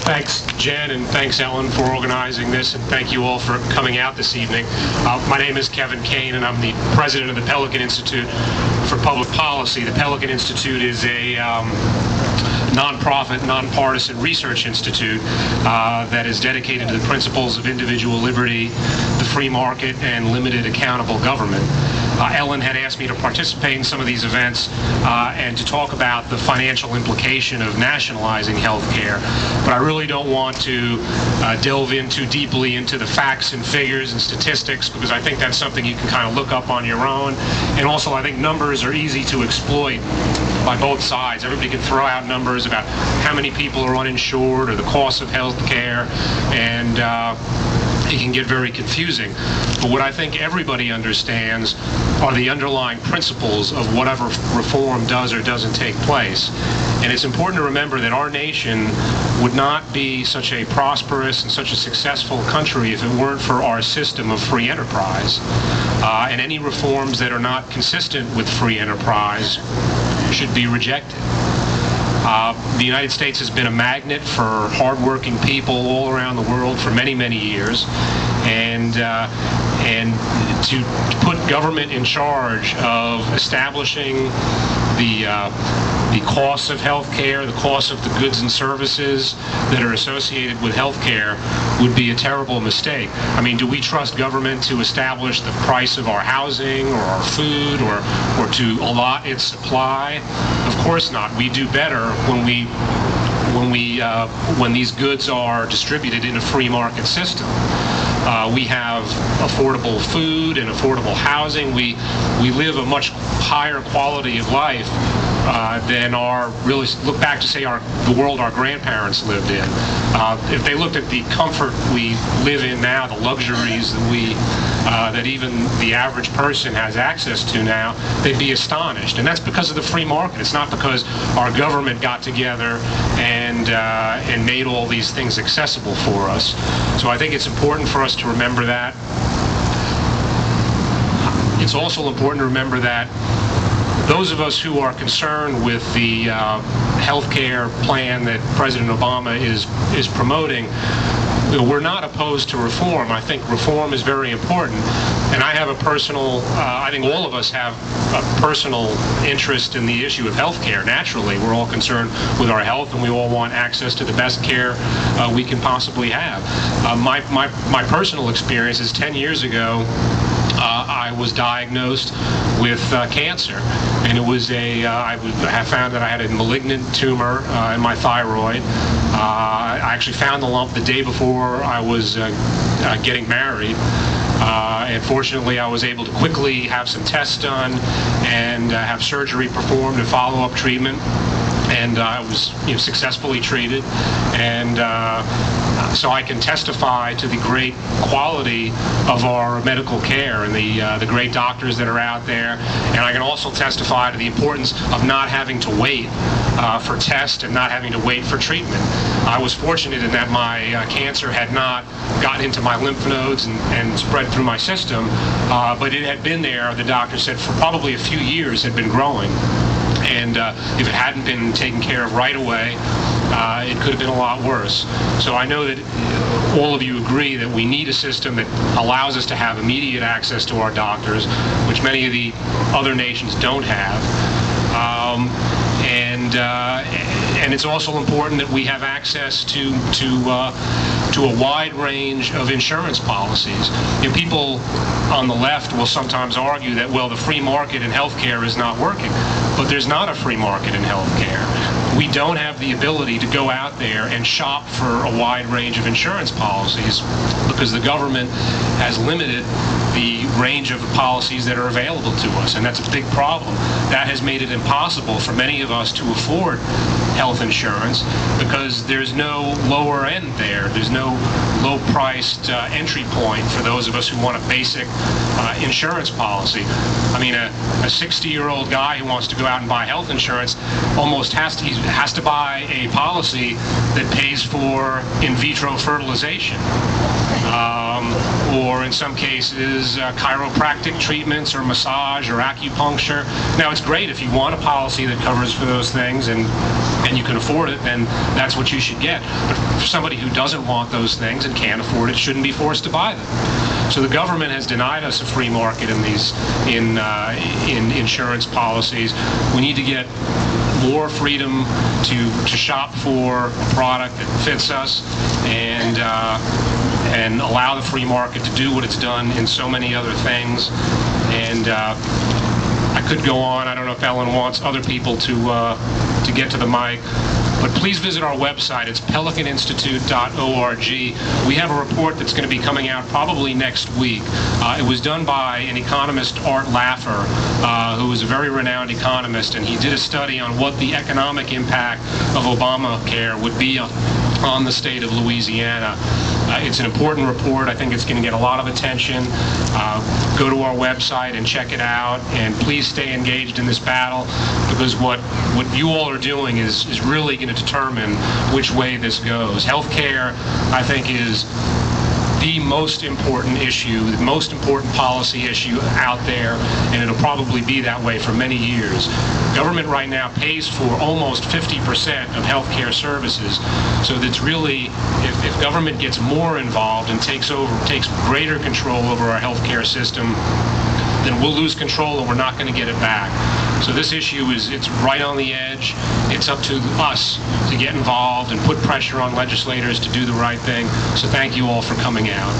Thanks, Jen, and thanks, Ellen, for organizing this, and thank you all for coming out this evening. My name is Kevin Kane, and I'm the president of the Pelican Institute for Public Policy. The Pelican Institute is a nonprofit, nonpartisan research institute that is dedicated to the principles of individual liberty, the free market, and limited accountable government. Ellen had asked me to participate in some of these events and to talk about the financial implication of nationalizing health care, but I really don't want to delve in too deeply into the facts and figures and statistics, because I think that's something you can kind of look up on your own, and also I think numbers are easy to exploit by both sides. Everybody can throw out numbers about how many people are uninsured or the cost of health care, and it can get very confusing. But what I think everybody understands are the underlying principles of whatever reform does or doesn't take place. And it's important to remember that our nation would not be such a prosperous and such a successful country if it weren't for our system of free enterprise. And any reforms that are not consistent with free enterprise should be rejected. The United States has been a magnet for hardworking people all around the world for many, many years, and to put government in charge of establishing the costs of health care, the costs of the goods and services that are associated with health care would be a terrible mistake. I mean, do we trust government to establish the price of our housing or our food or to allot its supply? Of course not. We do better when these goods are distributed in a free market system. We have affordable food and affordable housing. We live a much higher quality of life than really look back to say the world our grandparents lived in. If they looked at the comfort we live in now, the luxuries that even the average person has access to now, they'd be astonished. And that's because of the free market. It's not because our government got together and made all these things accessible for us. So I think it's important for us to remember that. It's also important to remember that those of us who are concerned with the health care plan that President Obama is promoting, we're not opposed to reform. I think reform is very important. And I have a personal, I think all of us have a personal interest in the issue of health care. Naturally, we're all concerned with our health, and we all want access to the best care we can possibly have. My personal experience is 10 years ago, I was diagnosed with cancer, and it was I found that I had a malignant tumor in my thyroid. I actually found the lump the day before I was getting married. And fortunately, I was able to quickly have some tests done and have surgery performed and follow-up treatment. And I was successfully treated, and so I can testify to the great quality of our medical care and the great doctors that are out there. And I can also testify to the importance of not having to wait for tests and not having to wait for treatment. I was fortunate in that my cancer had not gotten into my lymph nodes and spread through my system, but it had been there, the doctor said, for probably a few years, had been growing. And if it hadn't been taken care of right away, it could have been a lot worse. So I know that all of you agree that we need a system that allows us to have immediate access to our doctors, which many of the other nations don't have. And it's also important that we have access to a wide range of insurance policies. People on the left will sometimes argue that, well, the free market in healthcare is not working. But there's not a free market in healthcare. We don't have the ability to go out there and shop for a wide range of insurance policies because the government has limited the range of policies that are available to us, and that's a big problem. That has made it impossible for many of us to afford health insurance because there's no lower end there. There's no low-priced entry point for those of us who want a basic insurance policy. I mean, a 60-year-old guy who wants to go out and buy health insurance almost has to, he's has to buy a policy that pays for in vitro fertilization. Or in some cases, chiropractic treatments or massage or acupuncture. Now, it's great if you want a policy that covers for those things and you can afford it, then that's what you should get. But for somebody who doesn't want those things and can't afford it, shouldn't be forced to buy them. So the government has denied us a free market in these in insurance policies. We need to get more freedom to shop for a product that fits us and allow the free market to do what it's done in so many other things. And I could go on. I don't know if Ellen wants other people to get to the mic. But please visit our website. It's pelicaninstitute.org. We have a report that's going to be coming out probably next week. It was done by an economist, Art Laffer, who is a very renowned economist, and he did a study on what the economic impact of Obamacare would be on the state of Louisiana. It's an important report. I think it's going to get a lot of attention. Go to our website and check it out, and please stay engaged in this battle, because what you all are doing is really going to determine which way this goes. Healthcare, I think, is the most important issue, the most important policy issue out there, and it'll probably be that way for many years. Government right now pays for almost 50% of healthcare services, so that's really, if government gets more involved and takes greater control over our healthcare system, then we'll lose control and we're not going to get it back. So this issue it's right on the edge. It's up to us to get involved and put pressure on legislators to do the right thing. So thank you all for coming out.